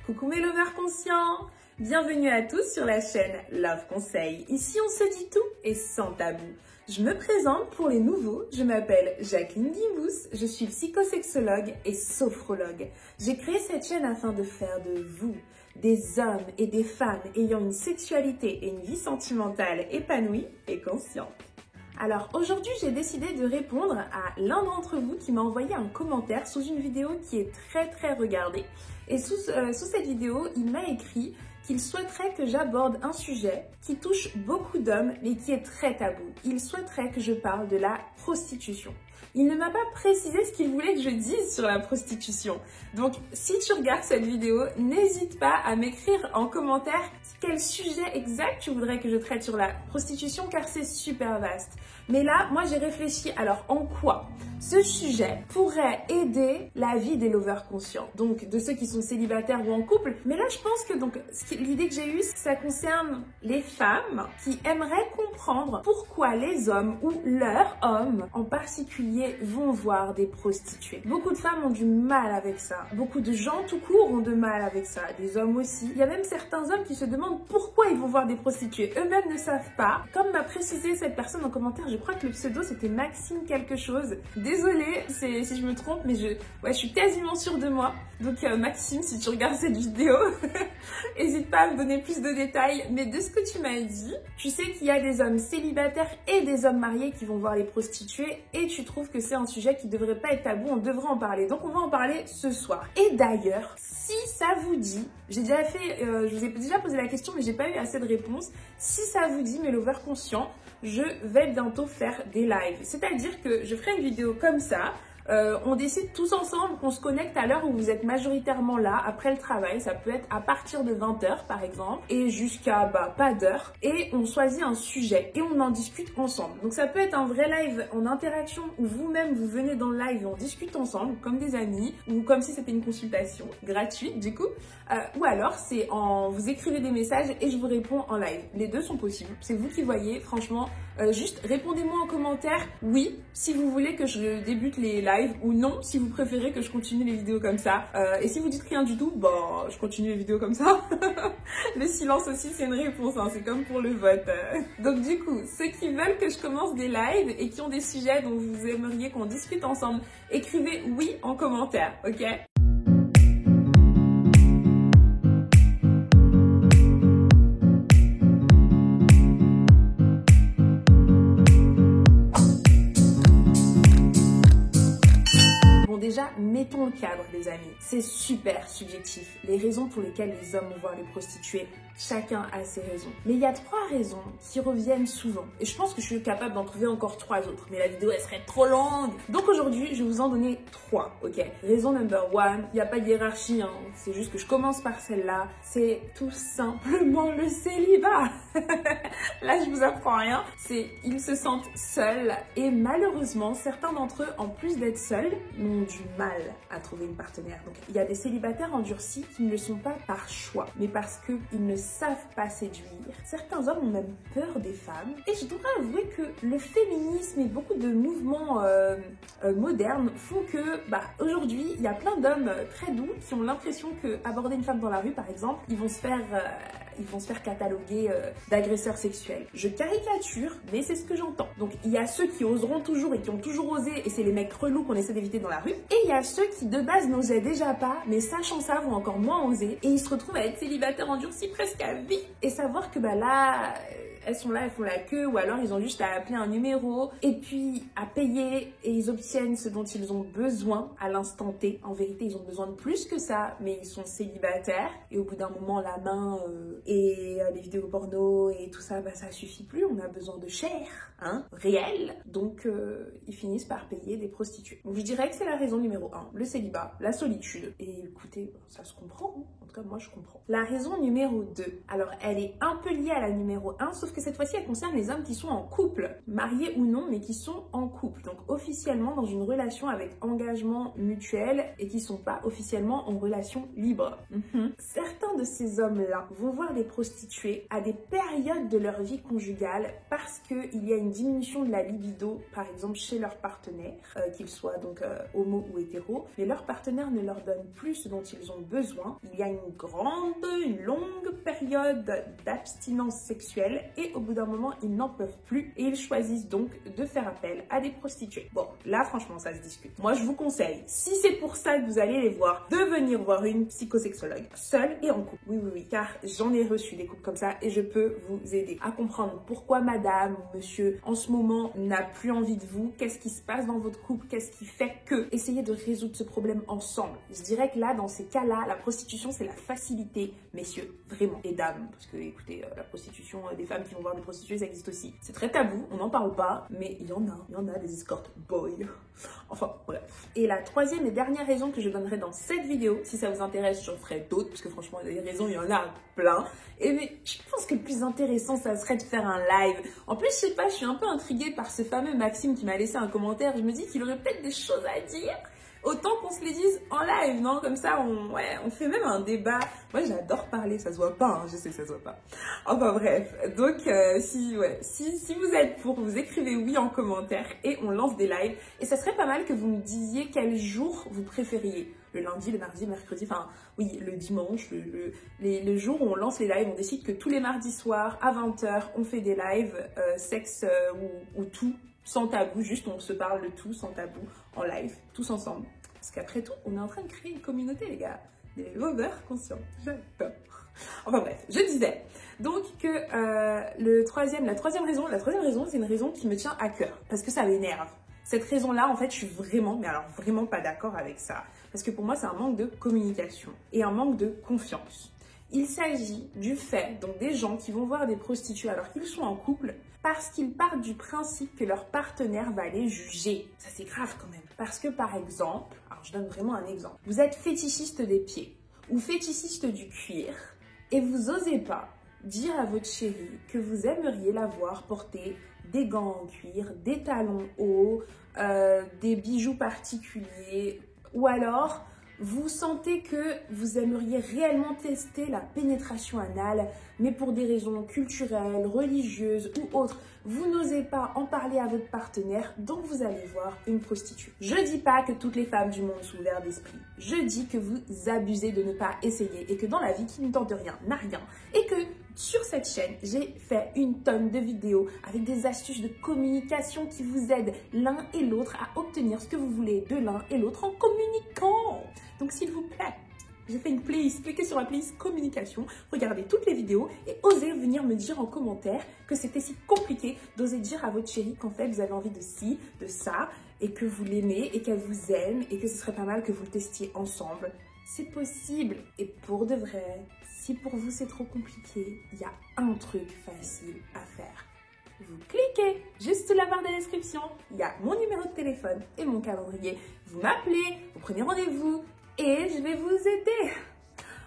Coucou mes lovers conscients! Bienvenue à tous sur la chaîne Love Conseil. Ici on se dit tout et sans tabou. Je me présente pour les nouveaux, je m'appelle Jacqueline Guimbous, je suis psychosexologue et sophrologue. J'ai créé cette chaîne afin de faire de vous des hommes et des femmes ayant une sexualité et une vie sentimentale épanouie et consciente. Alors aujourd'hui, j'ai décidé de répondre à l'un d'entre vous qui m'a envoyé un commentaire sous une vidéo qui est très regardée. Et sous cette vidéo, il m'a écrit qu'il souhaiterait que j'aborde un sujet qui touche beaucoup d'hommes mais qui est très tabou. Il souhaiterait que je parle de la prostitution. Il ne m'a pas précisé ce qu'il voulait que je dise sur la prostitution. Donc, si tu regardes cette vidéo, n'hésite pas à m'écrire en commentaire quel sujet exact tu voudrais que je traite sur la prostitution car c'est super vaste. Mais là, moi j'ai réfléchi, alors en quoi ce sujet pourrait aider la vie des lovers conscients, donc de ceux qui sont célibataires ou en couple. Mais là, je pense que l'idée que j'ai eue, c'est que ça concerne les femmes qui aimeraient comprendre pourquoi les hommes ou leurs hommes en particulier vont voir des prostituées. Beaucoup de femmes ont du mal avec ça. Beaucoup de gens tout court ont de mal avec ça. Des hommes aussi. Il y a même certains hommes qui se demandent pourquoi ils vont voir des prostituées. Eux-mêmes ne savent pas. Comme m'a précisé cette personne en commentaire, je crois que le pseudo c'était Maxime quelque chose. Désolée si je me trompe, mais je suis quasiment sûre de moi. Donc Maxime, si tu regardes cette vidéo, n'hésite pas à me donner plus de détails. Mais de ce que tu m'as dit, tu sais qu'il y a des hommes célibataires et des hommes mariés qui vont voir les prostituées et tu trouves que c'est un sujet qui devrait pas être tabou, on devrait en parler. Donc on va en parler ce soir. Et d'ailleurs, si ça vous dit, je vous ai déjà posé la question mais j'ai pas eu assez de réponses. Si ça vous dit, mes lovers conscients, je vais bientôt faire des lives. C'est-à-dire que je ferai une vidéo comme ça. On décide tous ensemble qu'on se connecte à l'heure où vous êtes majoritairement là, après le travail. Ça peut être à partir de 20h par exemple, et jusqu'à pas d'heure. Et on choisit un sujet et on en discute ensemble. Donc ça peut être un vrai live en interaction où vous-même vous venez dans le live et on discute ensemble comme des amis, ou comme si c'était une consultation gratuite du coup. Ou alors c'est vous écrivez des messages et je vous réponds en live. Les deux sont possibles, c'est vous qui voyez. Franchement, juste répondez-moi en commentaire oui si vous voulez que je débute les lives, ou non si vous préférez que je continue les vidéos comme ça. Et si vous dites rien du tout, je continue les vidéos comme ça. Le silence aussi c'est une réponse, hein, c'est comme pour le vote. Donc du coup, ceux qui veulent que je commence des lives et qui ont des sujets dont vous aimeriez qu'on discute ensemble, écrivez oui en commentaire, ok? Déjà, mettons le cadre, les amis. C'est super subjectif. Les raisons pour lesquelles les hommes vont voir les prostituées, chacun a ses raisons. Mais il y a 3 raisons qui reviennent souvent. Et je pense que je suis capable d'en trouver encore 3 autres. Mais la vidéo, elle serait trop longue. Donc aujourd'hui, je vais vous en donner 3, ok? Raison number 1, il n'y a pas de hiérarchie, hein. C'est juste que je commence par celle-là. C'est tout simplement le célibat. Là, je vous apprends rien. Ils se sentent seuls. Et malheureusement, certains d'entre eux, en plus d'être seuls, ont du mal à trouver une partenaire. Donc il y a des célibataires endurcis qui ne le sont pas par choix, mais parce qu'ils ne savent pas séduire. Certains hommes ont même peur des femmes. Et je dois avouer que le féminisme et beaucoup de mouvements modernes font que aujourd'hui, il y a plein d'hommes très doux qui ont l'impression que aborder une femme dans la rue, par exemple, ils vont se faire cataloguer d'agresseurs sexuels. Je caricature, mais c'est ce que j'entends. Donc il y a ceux qui oseront toujours et qui ont toujours osé, et c'est les mecs relous qu'on essaie d'éviter dans la rue. Et il y a ceux qui de base n'osaient déjà pas, mais sachant ça vont encore moins oser, et ils se retrouvent à être célibataires endurcis presque à vie. Et savoir que là, elles sont là, elles font la queue, ou alors ils ont juste à appeler un numéro, et puis à payer, et ils obtiennent ce dont ils ont besoin à l'instant T. En vérité, ils ont besoin de plus que ça, mais ils sont célibataires, et au bout d'un moment, la main et les vidéos porno et tout ça, ça suffit plus, on a besoin de chair, hein, réel. Donc ils finissent par payer des prostituées. Donc je dirais que c'est la raison numéro 1, le célibat, la solitude. Et écoutez, ça se comprend, hein. En tout cas moi je comprends. La raison numéro 2, alors elle est un peu liée à la numéro 1, sauf que cette fois-ci elle concerne les hommes qui sont en couple, mariés ou non, mais qui sont en couple, donc officiellement dans une relation avec engagement mutuel et qui sont pas officiellement en relation libre. Certains de ces hommes-là vont voir les prostituées à des périodes de leur vie conjugale parce qu'il y a une diminution de la libido, par exemple chez leur partenaire, qu'ils soient donc homo ou hétéro, mais leur partenaire ne leur donne plus ce dont ils ont besoin. Il y a une une longue période d'abstinence sexuelle et au bout d'un moment, ils n'en peuvent plus et ils choisissent donc de faire appel à des prostituées. Bon, là, franchement, ça se discute. Moi, je vous conseille, si c'est pour ça que vous allez les voir, de venir voir une psychosexologue, seule et en couple. Oui, oui, oui, car j'en ai reçu des couples comme ça et je peux vous aider à comprendre pourquoi madame ou monsieur, en ce moment, n'a plus envie de vous, qu'est-ce qui se passe dans votre couple, qu'est-ce qui fait que. Essayez de résoudre ce problème ensemble. Je dirais que là, dans ces cas-là, la prostitution, c'est la facilité, messieurs, vraiment, et dames, parce que, écoutez, la prostitution, des femmes qui vont voir des prostituées, ça existe aussi. C'est très tabou, on n'en parle pas, mais il y en a des escort boys. Enfin, bref. Et la troisième et dernière raison que je donnerai dans cette vidéo, si ça vous intéresse, j'en ferai d'autres, parce que franchement, des raisons, il y en a plein. Et mais je pense que le plus intéressant, ça serait de faire un live. En plus, je sais pas, je suis un peu intriguée par ce fameux Maxime qui m'a laissé un commentaire. Je me dis qu'il aurait peut-être des choses à dire. Autant qu'on se les dise en live, non? Comme ça, on fait même un débat. Moi, j'adore parler, ça se voit pas, hein, je sais que ça se voit pas. Enfin bref, donc si vous êtes pour, vous écrivez oui en commentaire et on lance des lives. Et ça serait pas mal que vous me disiez quel jour vous préfériez. Le lundi, le mardi, le mercredi, enfin oui, le dimanche, le jour où on lance les lives. On décide que tous les mardis soirs à 20 h, on fait des lives sexe ou tout. Sans tabou, juste on se parle de tout sans tabou en live, tous ensemble. Parce qu'après tout, on est en train de créer une communauté, les gars. Des lovers conscients. J'adore. Enfin bref, je disais donc que la troisième raison, c'est une raison qui me tient à cœur. Parce que ça m'énerve. Cette raison-là, en fait, je suis vraiment, mais alors vraiment pas d'accord avec ça. Parce que pour moi, c'est un manque de communication et un manque de confiance. Il s'agit du fait, donc des gens qui vont voir des prostituées alors qu'ils sont en couple, parce qu'ils partent du principe que leur partenaire va les juger. Ça, c'est grave quand même. Parce que par exemple, alors je donne vraiment un exemple, vous êtes fétichiste des pieds ou fétichiste du cuir et vous osez pas dire à votre chérie que vous aimeriez la voir porter des gants en cuir, des talons hauts, des bijoux particuliers ou alors vous sentez que vous aimeriez réellement tester la pénétration anale, mais pour des raisons culturelles, religieuses ou autres, vous n'osez pas en parler à votre partenaire, donc vous allez voir une prostituée. Je dis pas que toutes les femmes du monde sont ouvertes d'esprit. Je dis que vous abusez de ne pas essayer et que dans la vie, qui ne tente rien n'a rien. Et que sur cette chaîne, j'ai fait une tonne de vidéos avec des astuces de communication qui vous aident l'un et l'autre à obtenir ce que vous voulez de l'un et l'autre en communiquant. Donc s'il vous plaît, j'ai fait une playlist, cliquez sur la playlist communication, regardez toutes les vidéos et osez venir me dire en commentaire que c'était si compliqué d'oser dire à votre chérie qu'en fait vous avez envie de ci, de ça et que vous l'aimez et qu'elle vous aime et que ce serait pas mal que vous le testiez ensemble. C'est possible et pour de vrai, si pour vous c'est trop compliqué, il y a un truc facile à faire. Vous cliquez juste sous la barre de description, il y a mon numéro de téléphone et mon calendrier. Vous m'appelez, vous prenez rendez-vous et je vais vous aider.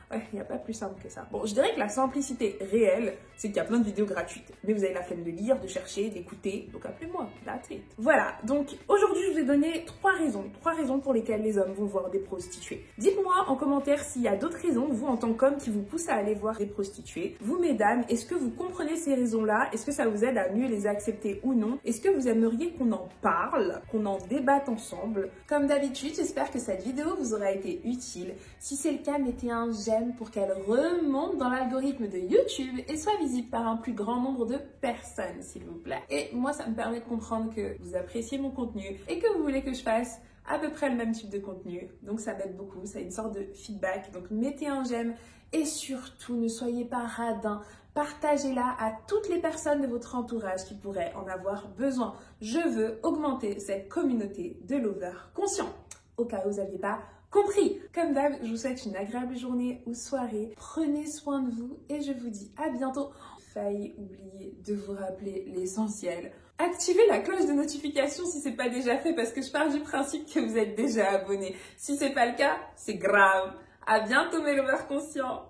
Ouais, il n'y a pas plus simple que ça. Bon, je dirais que la simplicité réelle, c'est qu'il y a plein de vidéos gratuites. Mais vous avez la flemme de lire, de chercher, d'écouter. Donc appelez-moi, that's it. Voilà, donc aujourd'hui, je vous ai donné trois raisons pour lesquelles les hommes vont voir des prostituées. Dites-moi en commentaire s'il y a d'autres raisons, vous en tant qu'homme, qui vous poussent à aller voir des prostituées. Vous, mesdames, est-ce que vous comprenez ces raisons-là? Est-ce que ça vous aide à mieux les accepter ou non? Est-ce que vous aimeriez qu'on en parle, qu'on en débatte ensemble? Comme d'habitude, j'espère que cette vidéo vous aura été utile. Si c'est le cas, mettez un j'aime pour qu'elle remonte dans l'algorithme de YouTube et soit visible par un plus grand nombre de personnes, s'il vous plaît. Et moi, ça me permet de comprendre que vous appréciez mon contenu et que vous voulez que je fasse à peu près le même type de contenu. Donc ça m'aide beaucoup, ça a une sorte de feedback. Donc mettez un j'aime et surtout ne soyez pas radins. Partagez-la à toutes les personnes de votre entourage qui pourraient en avoir besoin. Je veux augmenter cette communauté de lovers conscients. Au cas où vous n'aviez pas compris. Comme d'hab, je vous souhaite une agréable journée ou soirée. Prenez soin de vous et je vous dis à bientôt. Failli oublier de vous rappeler l'essentiel. Activez la cloche de notification si c'est pas déjà fait parce que je pars du principe que vous êtes déjà abonné. Si c'est pas le cas, c'est grave. À bientôt mes lovers conscients.